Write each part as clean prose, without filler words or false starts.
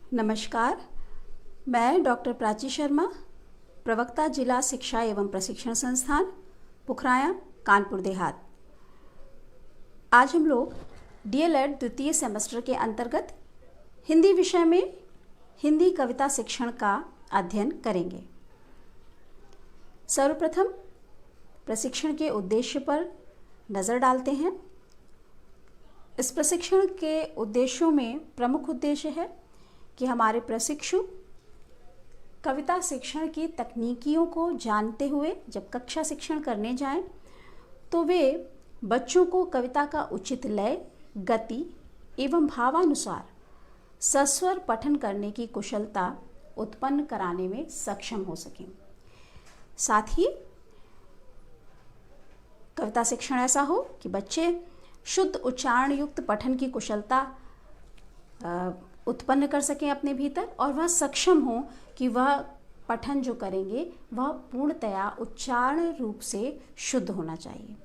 नमस्कार, मैं डॉक्टर प्राची शर्मा, प्रवक्ता जिला शिक्षा एवं प्रशिक्षण संस्थान पुखराया, कानपुर देहात। आज हम लोग डीएलएड द्वितीय सेमेस्टर के अंतर्गत हिंदी विषय में हिंदी कविता शिक्षण का अध्ययन करेंगे। सर्वप्रथम प्रशिक्षण के उद्देश्य पर नज़र डालते हैं। इस प्रशिक्षण के उद्देश्यों में प्रमुख उद्देश्य है कि हमारे प्रशिक्षु कविता शिक्षण की तकनीकियों को जानते हुए जब कक्षा शिक्षण करने जाएं, तो वे बच्चों को कविता का उचित लय, गति एवं भावानुसार सस्वर पठन करने की कुशलता उत्पन्न कराने में सक्षम हो सकें। साथ ही कविता शिक्षण ऐसा हो कि बच्चे शुद्ध उच्चारण युक्त पठन की कुशलता उत्पन्न कर सकें अपने भीतर, और वह सक्षम हो कि वह पठन जो करेंगे वह पूर्णतया उच्चारण रूप से शुद्ध होना चाहिए।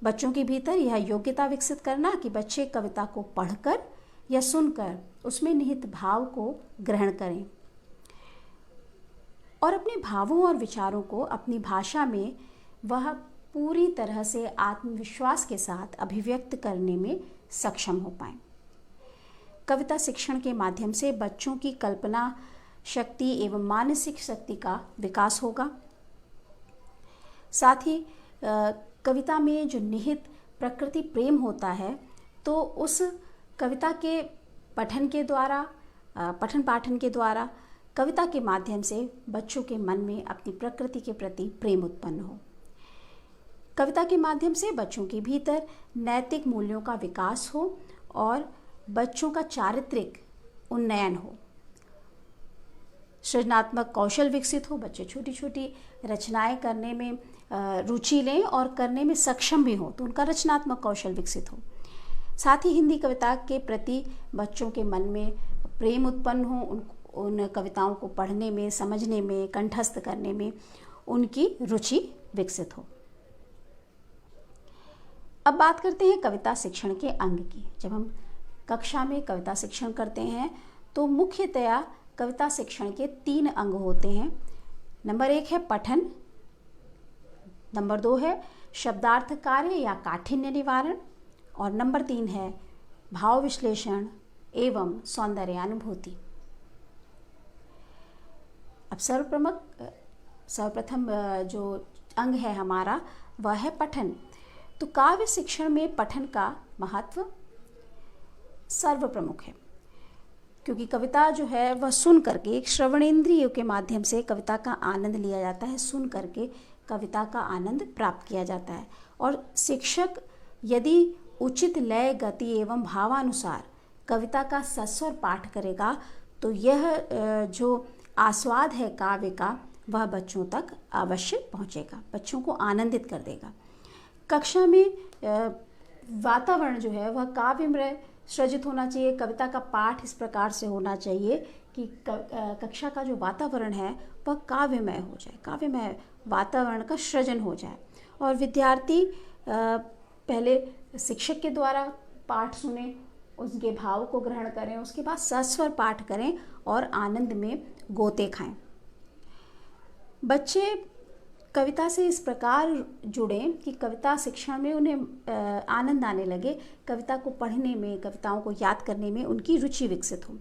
बच्चों के भीतर यह योग्यता विकसित करना कि बच्चे कविता को पढ़कर या सुनकर उसमें निहित भाव को ग्रहण करें और अपने भावों और विचारों को अपनी भाषा में वह पूरी तरह से आत्मविश्वास के साथ अभिव्यक्त करने में सक्षम हो पाएं। कविता शिक्षण के माध्यम से बच्चों की कल्पना शक्ति एवं मानसिक शक्ति का विकास होगा। साथ ही कविता में जो निहित प्रकृति प्रेम होता है, तो उस कविता के पठन पाठन के द्वारा कविता के माध्यम से बच्चों के मन में अपनी प्रकृति के प्रति प्रेम उत्पन्न हो। कविता के माध्यम से बच्चों के भीतर नैतिक मूल्यों का विकास हो और बच्चों का चारित्रिक उन्नयन हो, सृजनात्मक कौशल विकसित हो, बच्चे छोटी छोटी रचनाएं करने में रुचि लें और करने में सक्षम भी हो, तो उनका रचनात्मक कौशल विकसित हो। साथ ही हिंदी कविता के प्रति बच्चों के मन में प्रेम उत्पन्न हो, उन कविताओं को पढ़ने में, समझने में, कंठस्थ करने में उनकी रुचि विकसित हो। अब बात करते हैं कविता शिक्षण के अंग की। जब हम कक्षा में कविता शिक्षण करते हैं तो मुख्यतया कविता शिक्षण के 3 अंग होते हैं। नंबर 1 है पठन, नंबर 2 है शब्दार्थ कार्य या काठिन्य निवारण, और नंबर 3 है भाव विश्लेषण एवं सौंदर्यानुभूति। अब सर्वप्रथम जो अंग है हमारा वह है पठन। तो काव्य शिक्षण में पठन का महत्व सर्वप्रमुख है, क्योंकि कविता जो है वह सुन करके, एक श्रवणेंद्रिय के माध्यम से कविता का आनंद लिया जाता है, सुन करके कविता का आनंद प्राप्त किया जाता है। और शिक्षक यदि उचित लय, गति एवं भावानुसार कविता का सस्वर पाठ करेगा तो यह जो आस्वाद है काव्य का वह बच्चों तक अवश्य पहुँचेगा, बच्चों को आनंदित कर देगा। कक्षा में वातावरण जो है वह काव्यमय सृजित होना चाहिए। कविता का पाठ इस प्रकार से होना चाहिए कि कक्षा का जो वातावरण है वह काव्यमय हो जाए, काव्यमय वातावरण का सृजन हो जाए, और विद्यार्थी पहले शिक्षक के द्वारा पाठ सुने, उसके भाव को ग्रहण करें, उसके बाद सस्वर पाठ करें और आनंद में गोते खाएं। बच्चे कविता से इस प्रकार जुड़ें कि कविता शिक्षण में उन्हें आनंद आने लगे, कविता को पढ़ने में, कविताओं को याद करने में उनकी रुचि विकसित हो।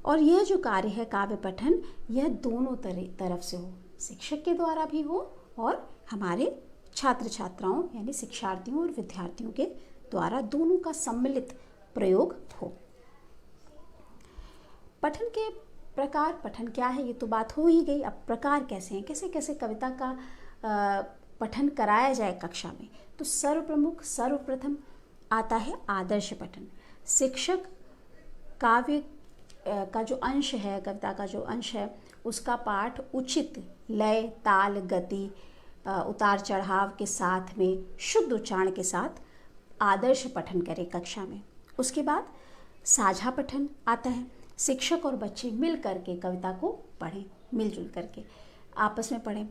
और यह जो कार्य है काव्य पठन, यह दोनों तरफ से हो, शिक्षक के द्वारा भी हो और हमारे छात्र छात्राओं यानी शिक्षार्थियों और विद्यार्थियों के द्वारा, दोनों का सम्मिलित प्रयोग हो। पठन के प्रकार, पठन क्या है ये तो बात हो ही गई। अब प्रकार कैसे हैं, कैसे कैसे कविता का पठन कराया जाए कक्षा में। तो सर्वप्रथम आता है आदर्श पठन। शिक्षक काव्य का जो अंश है, कविता का जो अंश है, उसका पाठ उचित लय, ताल, गति, उतार चढ़ाव के साथ में शुद्ध उच्चारण के साथ आदर्श पठन करे कक्षा में। उसके बाद साझा पठन आता है। शिक्षक और बच्चे मिल करके कविता को पढ़ें, मिलजुल करके आपस में पढ़ें।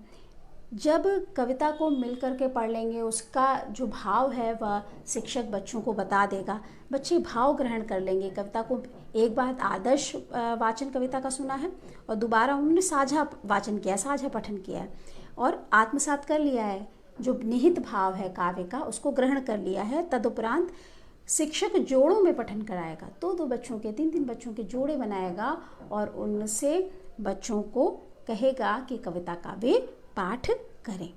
जब कविता को मिल कर के पढ़ लेंगे, उसका जो भाव है वह शिक्षक बच्चों को बता देगा, बच्चे भाव ग्रहण कर लेंगे। कविता को एक बार आदर्श वाचन कविता का सुना है और दोबारा उन्होंने साझा वाचन किया, साझा पठन किया है और आत्मसात कर लिया है। जो निहित भाव है काव्य का उसको ग्रहण कर लिया है। तदुपरांत शिक्षक जोड़ों में पठन कराएगा, दो बच्चों के, तीन बच्चों के जोड़े बनाएगा और उनसे बच्चों को कहेगा कि कविता का वे पाठ करें।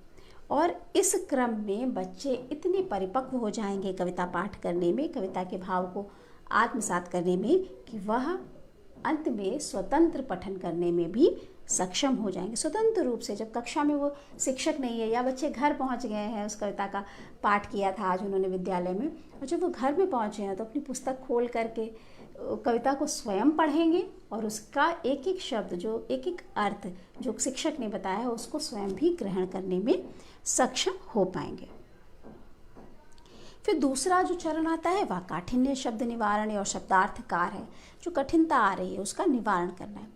और इस क्रम में बच्चे इतने परिपक्व हो जाएंगे कविता पाठ करने में, कविता के भाव को आत्मसात करने में, कि वह अंत में स्वतंत्र पठन करने में भी सक्षम हो जाएंगे। स्वतंत्र रूप से, जब कक्षा में वो शिक्षक नहीं है या बच्चे घर पहुंच गए हैं, उस कविता का पाठ किया था आज उन्होंने विद्यालय में, और जब वो घर में पहुंचे हैं तो अपनी पुस्तक खोल करके कविता को स्वयं पढ़ेंगे और उसका एक एक शब्द, जो एक एक अर्थ जो शिक्षक ने बताया है, उसको स्वयं भी ग्रहण करने में सक्षम हो पाएंगे। फिर दूसरा जो चरण आता है वह काठिन्य शब्द निवारण और शब्दार्थकार है। जो कठिनता आ रही है उसका निवारण करना है।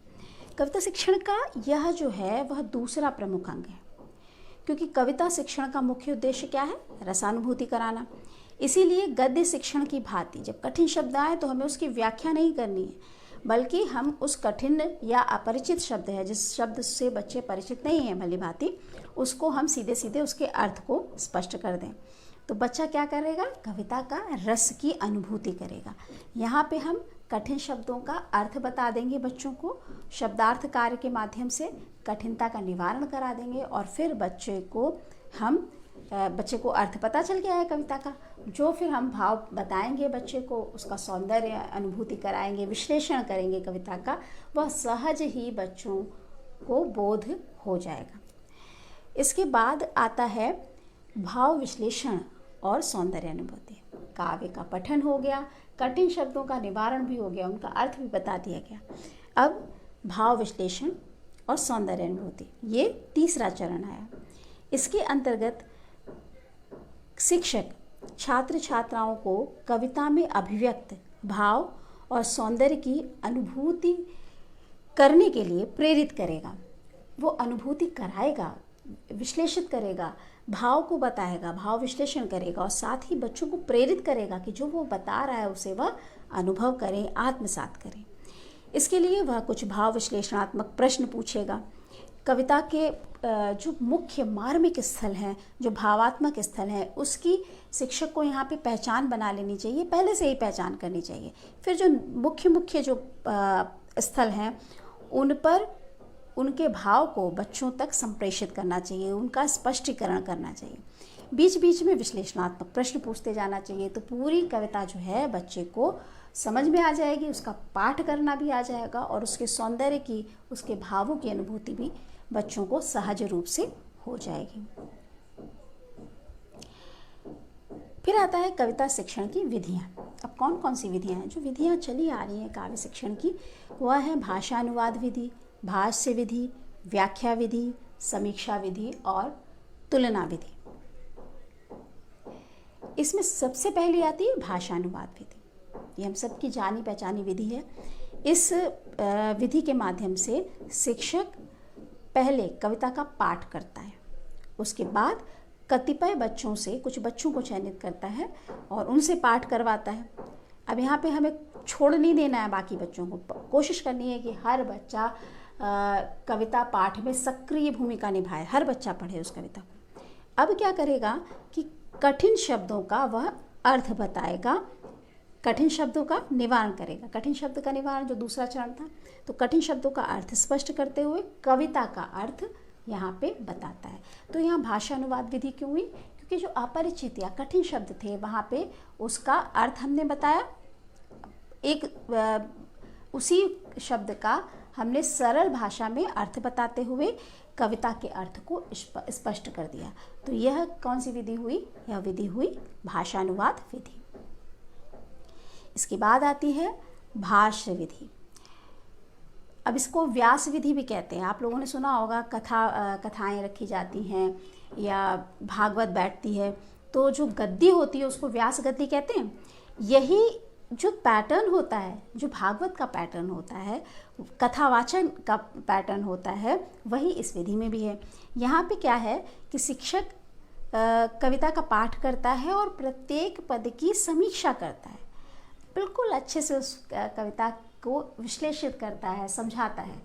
कविता शिक्षण का यह जो है वह दूसरा प्रमुख अंग है, क्योंकि कविता शिक्षण का मुख्य उद्देश्य क्या है? रसानुभूति कराना। इसीलिए गद्य शिक्षण की भांति जब कठिन शब्द आए तो हमें उसकी व्याख्या नहीं करनी है, बल्कि हम उस कठिन या अपरिचित शब्द है, जिस शब्द से बच्चे परिचित नहीं हैं भली भांति, उसको हम सीधे सीधे उसके अर्थ को स्पष्ट कर दें। तो बच्चा क्या करेगा? कविता का रस की अनुभूति करेगा। यहाँ पे हम कठिन शब्दों का अर्थ बता देंगे बच्चों को, शब्दार्थ कार्य के माध्यम से कठिनता का निवारण करा देंगे और फिर बच्चे को अर्थ पता चल गया है कविता का, जो फिर हम भाव बताएंगे बच्चे को, उसका सौंदर्य अनुभूति कराएंगे, विश्लेषण करेंगे कविता का, वह सहज ही बच्चों को बोध हो जाएगा। इसके बाद आता है भाव विश्लेषण और सौंदर्य अनुभूति। काव्य का पठन हो गया, कठिन शब्दों का निवारण भी हो गया, उनका अर्थ भी बता दिया गया। अब भाव विश्लेषण और सौंदर्य अनुभूति, ये तीसरा चरण आया। इसके अंतर्गत शिक्षक छात्र छात्राओं को कविता में अभिव्यक्त भाव और सौंदर्य की अनुभूति करने के लिए प्रेरित करेगा। वो अनुभूति कराएगा, विश्लेषित करेगा, भाव को बताएगा, भाव विश्लेषण करेगा और साथ ही बच्चों को प्रेरित करेगा कि जो वो बता रहा है उसे वह अनुभव करें, आत्मसात करें। इसके लिए वह कुछ भाव विश्लेषणात्मक प्रश्न पूछेगा। कविता के जो मुख्य मार्मिक स्थल हैं, जो भावात्मक स्थल हैं, उसकी शिक्षक को यहाँ पे पहचान बना लेनी चाहिए, पहले से ही पहचान करनी चाहिए। फिर जो मुख्य जो स्थल हैं उन पर उनके भाव को बच्चों तक संप्रेषित करना चाहिए, उनका स्पष्टीकरण करना चाहिए। बीच बीच में विश्लेषणात्मक प्रश्न पूछते जाना चाहिए, तो पूरी कविता जो है बच्चे को समझ में आ जाएगी, उसका पाठ करना भी आ जाएगा और उसके सौंदर्य की, उसके भावों की अनुभूति भी बच्चों को सहज रूप से हो जाएगी। फिर आता है कविता शिक्षण की विधियाँ। अब कौन कौन सी विधियाँ हैं? जो विधियाँ चली आ रही हैं काव्य शिक्षण की, वह है भाषानुवाद विधि, भाष्य विधि, व्याख्या विधि, समीक्षा विधि और तुलना विधि। इसमें सबसे पहले आती है भाषानुवाद विधि। ये हम सबकी जानी पहचानी विधि है। इस विधि के माध्यम से शिक्षक पहले कविता का पाठ करता है, उसके बाद कतिपय बच्चों से कुछ बच्चों को चयनित करता है और उनसे पाठ करवाता है। अब यहाँ पे हमें छोड़ नहीं देना है बाकी बच्चों को, कोशिश करनी है कि हर बच्चा कविता पाठ में सक्रिय भूमिका निभाए, हर बच्चा पढ़े उस कविता को। अब क्या करेगा कि कठिन शब्दों का वह अर्थ बताएगा, कठिन शब्दों का निवारण करेगा। कठिन शब्द का निवारण जो दूसरा चरण था, तो कठिन शब्दों का अर्थ स्पष्ट करते हुए कविता का अर्थ यहाँ पे बताता है। तो यहाँ भाषा अनुवाद विधि क्यों हुई? क्योंकि जो अपरिचित या कठिन शब्द थे वहाँ पे उसका अर्थ हमने बताया, उसी शब्द का हमने सरल भाषा में अर्थ बताते हुए कविता के अर्थ को स्पष्ट कर दिया। तो यह कौन सी विधि हुई? यह विधि हुई भाषानुवाद विधि। इसके बाद आती है भाष्य विधि। अब इसको व्यास विधि भी कहते हैं। आप लोगों ने सुना होगा, कथाएं रखी जाती हैं या भागवत बैठती है, तो जो गद्दी होती है उसको व्यास गद्दी कहते हैं। यही जो पैटर्न होता है, जो भागवत का पैटर्न होता है, कथावाचन का पैटर्न होता है, वही इस विधि में भी है। यहाँ पे क्या है कि शिक्षक कविता का पाठ करता है और प्रत्येक पद की समीक्षा करता है, बिल्कुल अच्छे से उस कविता को विश्लेषित करता है, समझाता है।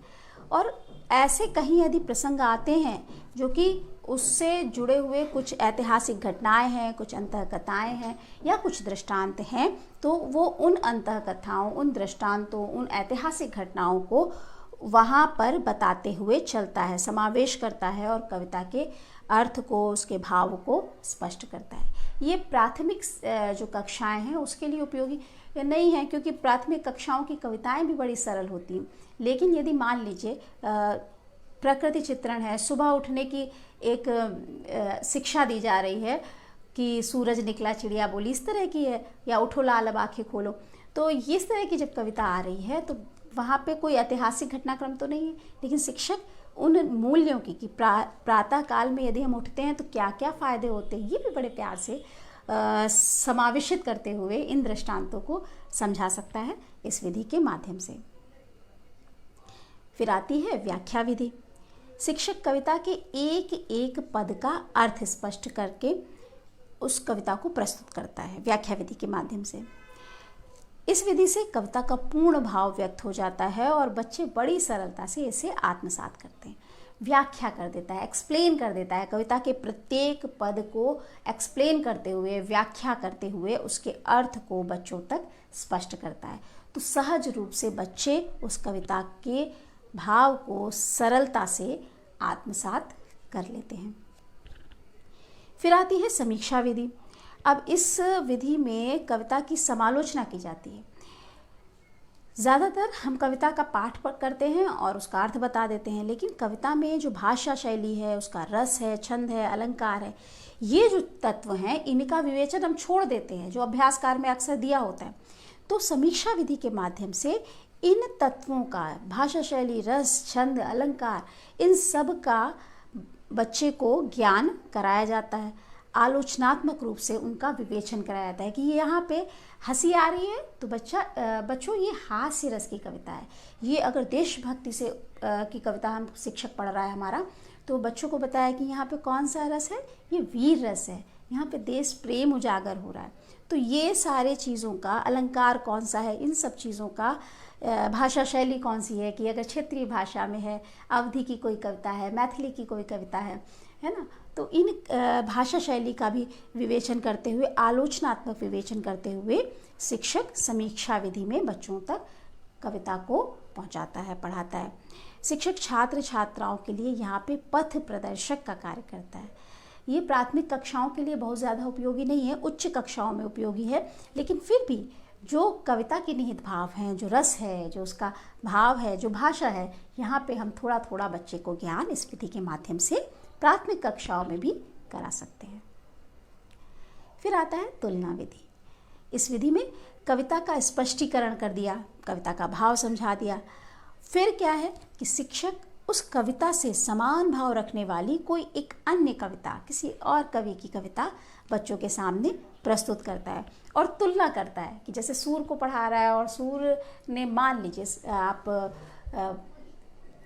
और ऐसे कहीं यदि प्रसंग आते हैं जो कि उससे जुड़े हुए कुछ ऐतिहासिक घटनाएं हैं, कुछ अंतःकथाएं हैं या कुछ दृष्टांत हैं, तो वो उन अंतःकथाओं, उन दृष्टांतों, उन ऐतिहासिक घटनाओं को वहाँ पर बताते हुए चलता है, समावेश करता है और कविता के अर्थ को, उसके भाव को स्पष्ट करता है। ये प्राथमिक जो कक्षाएं हैं उसके लिए उपयोगी नहीं है, क्योंकि प्राथमिक कक्षाओं की कविताएं भी बड़ी सरल होती हैं। लेकिन यदि मान लीजिए प्रकृति चित्रण है, सुबह उठने की एक शिक्षा दी जा रही है कि सूरज निकला चिड़िया बोली, इस तरह की है, या उठो लाल अब आँखें खोलो, तो इस तरह की जब कविता आ रही है तो वहाँ पे कोई ऐतिहासिक घटनाक्रम तो नहीं है, लेकिन शिक्षक उन मूल्यों की कि प्रातः काल में यदि हम उठते हैं तो क्या क्या फ़ायदे होते हैं, ये भी बड़े प्यार से समावेशित करते हुए इन दृष्टांतों को समझा सकता है इस विधि के माध्यम से। फिर आती है व्याख्या विधि। शिक्षक कविता के एक एक पद का अर्थ स्पष्ट करके उस कविता को प्रस्तुत करता है व्याख्या विधि के माध्यम से। इस विधि से कविता का पूर्ण भाव व्यक्त हो जाता है और बच्चे बड़ी सरलता से इसे आत्मसात करते हैं। व्याख्या कर देता है, एक्सप्लेन कर देता है, कविता के प्रत्येक पद को एक्सप्लेन करते हुए, व्याख्या करते हुए उसके अर्थ को बच्चों तक स्पष्ट करता है। तो सहज रूप से बच्चे उस कविता के भाव को सरलता से आत्मसात कर लेते हैं। फिर आती है समीक्षा विधि। अब इस विधि में कविता की समालोचना की जाती है। ज़्यादातर हम कविता का पाठ करते हैं और उसका अर्थ बता देते हैं, लेकिन कविता में जो भाषा शैली है, उसका रस है, छंद है, अलंकार है, ये जो तत्व हैं इनका विवेचन हम छोड़ देते हैं, जो अभ्यासकार में अक्सर दिया होता है। तो समीक्षा विधि के माध्यम से इन तत्वों का, भाषा शैली, रस, छंद, अलंकार, इन सब का बच्चे को ज्ञान कराया जाता है। आलोचनात्मक रूप से उनका विवेचन कराया जाता है कि यहाँ पे हंसी आ रही है तो बच्चों ये हास्य रस की कविता है, ये अगर देशभक्ति से की कविता हम शिक्षक पढ़ रहा है हमारा, तो बच्चों को बताया कि यहाँ पे कौन सा रस है, ये वीर रस है, यहाँ पे देश प्रेम उजागर हो रहा है। तो ये सारे चीज़ों का, अलंकार कौन सा है, इन सब चीज़ों का, भाषा शैली कौन सी है कि अगर क्षेत्रीय भाषा में है, अवधी की कोई कविता है, मैथिली की कोई कविता है ना, तो इन भाषा शैली का भी विवेचन करते हुए, आलोचनात्मक विवेचन करते हुए शिक्षक समीक्षा विधि में बच्चों तक कविता को पहुंचाता है, पढ़ाता है। शिक्षक छात्र छात्राओं के लिए यहाँ पे पथ प्रदर्शक का कार्य करता है। ये प्राथमिक कक्षाओं के लिए बहुत ज़्यादा उपयोगी नहीं है, उच्च कक्षाओं में उपयोगी है, लेकिन फिर भी जो कविता के निहित भाव हैं, जो रस है, जो उसका भाव है, जो भाषा है, यहाँ पे हम थोड़ा थोड़ा बच्चे को ज्ञान इस विधि के माध्यम से प्राथमिक कक्षाओं में भी करा सकते हैं। फिर आता है तुलना विधि। इस विधि में कविता का स्पष्टीकरण कर दिया, कविता का भाव समझा दिया। फिर क्या है कि शिक्षक उस कविता से समान भाव रखने वाली कोई एक अन्य कविता, किसी और कवि की कविता बच्चों के सामने प्रस्तुत करता है और तुलना करता है कि जैसे सूर को पढ़ा रहा है और सूर ने, मान लीजिए आप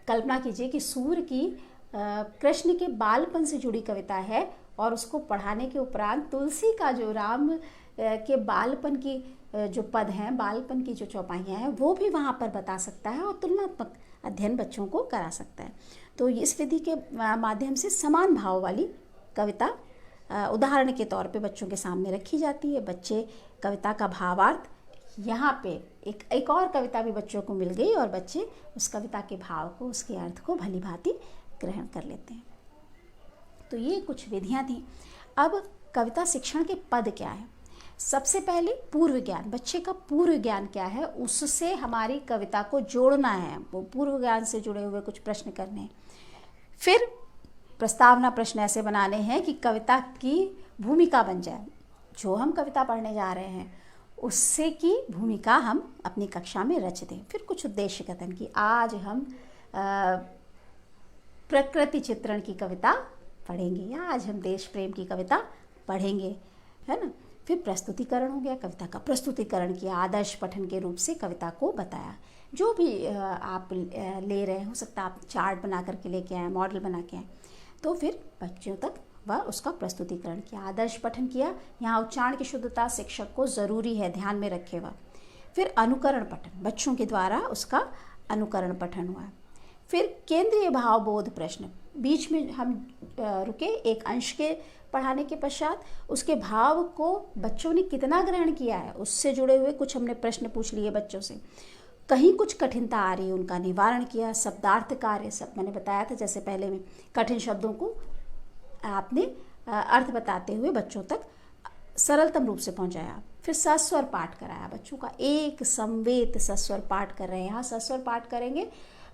कल्पना कीजिए कि सूर की कृष्ण के बालपन से जुड़ी कविता है और उसको पढ़ाने के उपरांत तुलसी का जो राम के बालपन की जो पद हैं, बालपन की जो चौपाइयाँ हैं, वो भी वहाँ पर बता सकता है और तुलनात्मक अध्ययन बच्चों को करा सकता है। तो इस विधि के माध्यम से समान भाव वाली कविता उदाहरण के तौर पे बच्चों के सामने रखी जाती है। बच्चे कविता का भावार्थ, यहाँ पे एक और कविता भी बच्चों को मिल गई और बच्चे उस कविता के भाव को, उसके अर्थ को भली भांति ग्रहण कर लेते हैं। तो ये कुछ विधियाँ थी। अब कविता शिक्षण के पद क्या है? सबसे पहले पूर्व ज्ञान, बच्चे का पूर्व ज्ञान क्या है, उससे हमारी कविता को जोड़ना है, वो पूर्व ज्ञान से जुड़े हुए कुछ प्रश्न करने हैं। फिर प्रस्तावना प्रश्न ऐसे बनाने हैं कि कविता की भूमिका बन जाए, जो हम कविता पढ़ने जा रहे हैं उससे की भूमिका हम अपनी कक्षा में रच दें। फिर कुछ उद्देश्य कथन की आज हम प्रकृति चित्रण की कविता पढ़ेंगे या आज हम देश प्रेम की कविता पढ़ेंगे, है ना। फिर प्रस्तुतिकरण हो गया, कविता का प्रस्तुतिकरण किया, आदर्श पठन के रूप से कविता को बताया। जो भी आप ले रहे, हो सकता है आप चार्ट बना करके लेके आए, मॉडल बना के आए, तो फिर बच्चों तक वह उसका प्रस्तुतिकरण किया, आदर्श पठन किया। यहाँ उच्चारण की शुद्धता शिक्षक को ज़रूरी है, ध्यान में रखे वह। फिर अनुकरण पठन, बच्चों के द्वारा उसका अनुकरण पठन हुआ। फिर केंद्रीय भावबोध प्रश्न, बीच में हम रुके, एक अंश के पढ़ाने के पश्चात उसके भाव को बच्चों ने कितना ग्रहण किया है, उससे जुड़े हुए कुछ हमने प्रश्न पूछ लिए बच्चों से। कहीं कुछ कठिनता आ रही है, उनका निवारण किया। शब्दार्थ कार्य, सब मैंने बताया था जैसे पहले में, कठिन शब्दों को आपने अर्थ बताते हुए बच्चों तक सरलतम रूप से पहुंचाया। फिर सस्वर पाठ कराया, बच्चों का एक संवेत सस्वर पाठ कर रहे हैं। यहाँ सस्वर पाठ करेंगे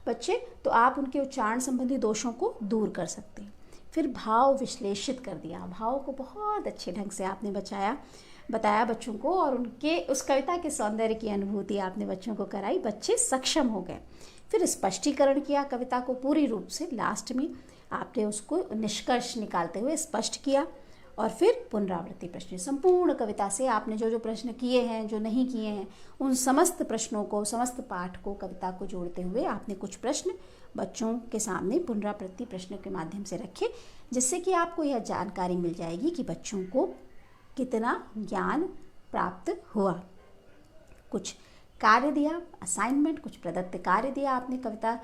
बच्चे तो आप उनके उच्चारण संबंधी दोषों को दूर कर सकते हैं। फिर भाव विश्लेषित कर दिया, भाव को बहुत अच्छे ढंग से आपने बताया बच्चों को, और उनके उस कविता के सौंदर्य की अनुभूति आपने बच्चों को कराई, बच्चे सक्षम हो गए। फिर स्पष्टीकरण किया कविता को पूरी रूप से, लास्ट में आपने उसको निष्कर्ष निकालते हुए स्पष्ट किया। और फिर पुनरावृत्ति प्रश्न, संपूर्ण कविता से आपने जो जो प्रश्न किए हैं, जो नहीं किए हैं, उन समस्त प्रश्नों को, समस्त पाठ को, कविता को जोड़ते हुए आपने कुछ प्रश्न बच्चों के सामने पुनरावृत्ति प्रश्न के माध्यम से रखे, जिससे कि आपको यह जानकारी मिल जाएगी कि बच्चों को कितना ज्ञान प्राप्त हुआ। कुछ कार्य दिया, असाइनमेंट, कुछ प्रदत्त कार्य दिया आपने कविता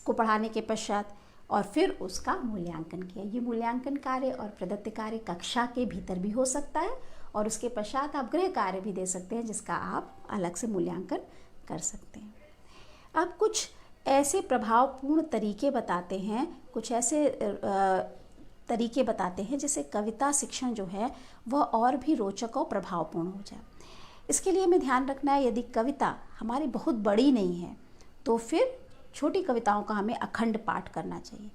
को पढ़ाने के पश्चात, और फिर उसका मूल्यांकन किया। ये मूल्यांकन कार्य और प्रदत्त कार्य कक्षा के भीतर भी हो सकता है, और उसके पश्चात आप गृह कार्य भी दे सकते हैं, जिसका आप अलग से मूल्यांकन कर सकते हैं। अब कुछ ऐसे प्रभावपूर्ण तरीके बताते हैं, कुछ ऐसे तरीके बताते हैं जिससे कविता शिक्षण जो है वह और भी रोचक और प्रभावपूर्ण हो जाए। इसके लिए हमें ध्यान रखना है, यदि कविता हमारी बहुत बड़ी नहीं है तो फिर छोटी कविताओं का हमें अखंड पाठ करना चाहिए,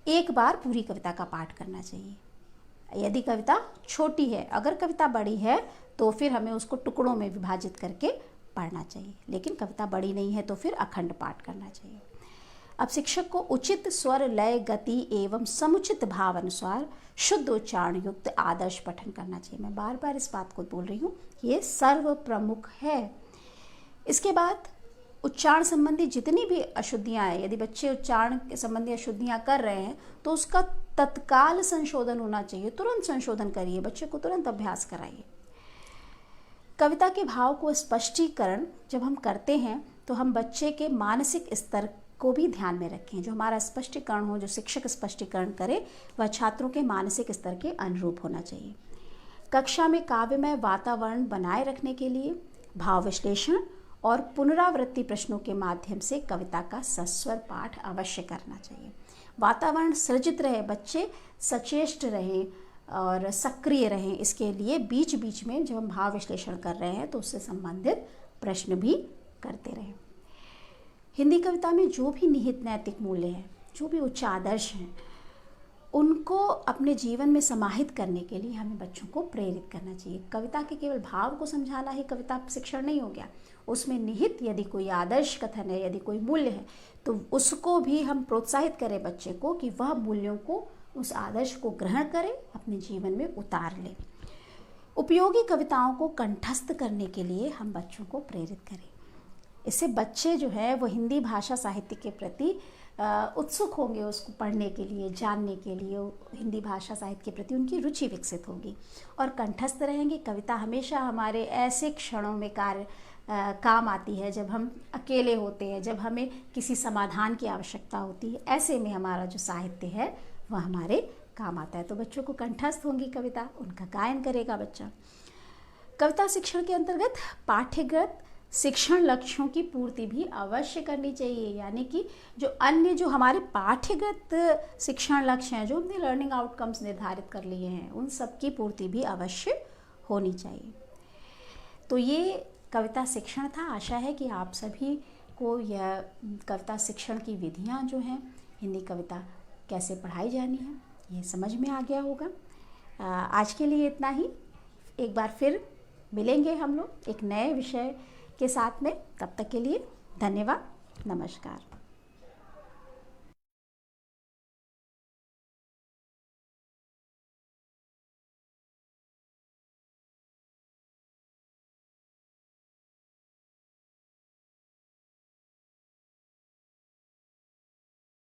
एक बार पूरी कविता का पाठ करना चाहिए। यदि कविता छोटी है, अगर कविता बड़ी है तो फिर हमें उसको टुकड़ों में विभाजित करके पढ़ना चाहिए, लेकिन कविता बड़ी नहीं है तो फिर अखंड पाठ करना चाहिए। अब शिक्षक को उचित स्वर, लय, गति एवं समुचित भाव अनुसार शुद्ध उच्चारण युक्त आदर्श पठन करना चाहिए। मैं बार बार इस बात को बोल रही हूँ, ये सर्व प्रमुख है। इसके बाद उच्चारण संबंधी जितनी भी अशुद्धियाँ हैं, यदि बच्चे उच्चारण के संबंधी अशुद्धियाँ कर रहे हैं तो उसका तत्काल संशोधन होना चाहिए, तुरंत संशोधन करिए, बच्चे को तुरंत अभ्यास कराइए। कविता के भाव को स्पष्टीकरण जब हम करते हैं तो हम बच्चे के मानसिक स्तर को भी ध्यान में रखें। जो हमारा स्पष्टीकरण हो, जो शिक्षक स्पष्टीकरण करे, वह छात्रों के मानसिक स्तर के अनुरूप होना चाहिए। कक्षा में काव्यमय वातावरण बनाए रखने के लिए भाव विश्लेषण और पुनरावृत्ति प्रश्नों के माध्यम से कविता का सस्वर पाठ अवश्य करना चाहिए। वातावरण सृजित रहे, बच्चे सचेष्ट रहें और सक्रिय रहें, इसके लिए बीच बीच में जब हम भाव विश्लेषण कर रहे हैं तो उससे संबंधित प्रश्न भी करते रहें। हिंदी कविता में जो भी निहित नैतिक मूल्य हैं, जो भी उच्च आदर्श हैं, उनको अपने जीवन में समाहित करने के लिए हमें बच्चों को प्रेरित करना चाहिए। कविता के केवल भाव को समझाना ही कविता शिक्षण नहीं हो गया, उसमें निहित यदि कोई आदर्श कथन है, यदि कोई मूल्य है, तो उसको भी हम प्रोत्साहित करें बच्चे को कि वह मूल्यों को, उस आदर्श को ग्रहण करे, अपने जीवन में उतार ले। उपयोगी कविताओं को कंठस्थ करने के लिए हम बच्चों को प्रेरित करें। इससे बच्चे जो है वो हिंदी भाषा साहित्य के प्रति उत्सुक होंगे, उसको पढ़ने के लिए, जानने के लिए, हिंदी भाषा साहित्य के प्रति उनकी रुचि विकसित होगी और कंठस्थ रहेंगे। कविता हमेशा हमारे ऐसे क्षणों में काम आती है जब हम अकेले होते हैं, जब हमें किसी समाधान की आवश्यकता होती है, ऐसे में हमारा जो साहित्य है वह हमारे काम आता है। तो बच्चों को कंठस्थ होंगी कविता, उनका गायन करेगा बच्चा। कविता शिक्षण के अंतर्गत पाठ्यगत शिक्षण लक्ष्यों की पूर्ति भी अवश्य करनी चाहिए, यानी कि जो हमारे पाठ्यगत शिक्षण लक्ष्य हैं, जो हमने लर्निंग आउटकम्स निर्धारित कर लिए हैं, उन सब की पूर्ति भी अवश्य होनी चाहिए। तो ये कविता शिक्षण था। आशा है कि आप सभी को यह कविता शिक्षण की विधियां जो हैं, हिंदी कविता कैसे पढ़ाई जानी है, ये समझ में आ गया होगा। आज के लिए इतना ही। एक बार फिर मिलेंगे हम लोग एक नए विषय के साथ में। तब तक के लिए धन्यवाद, नमस्कार।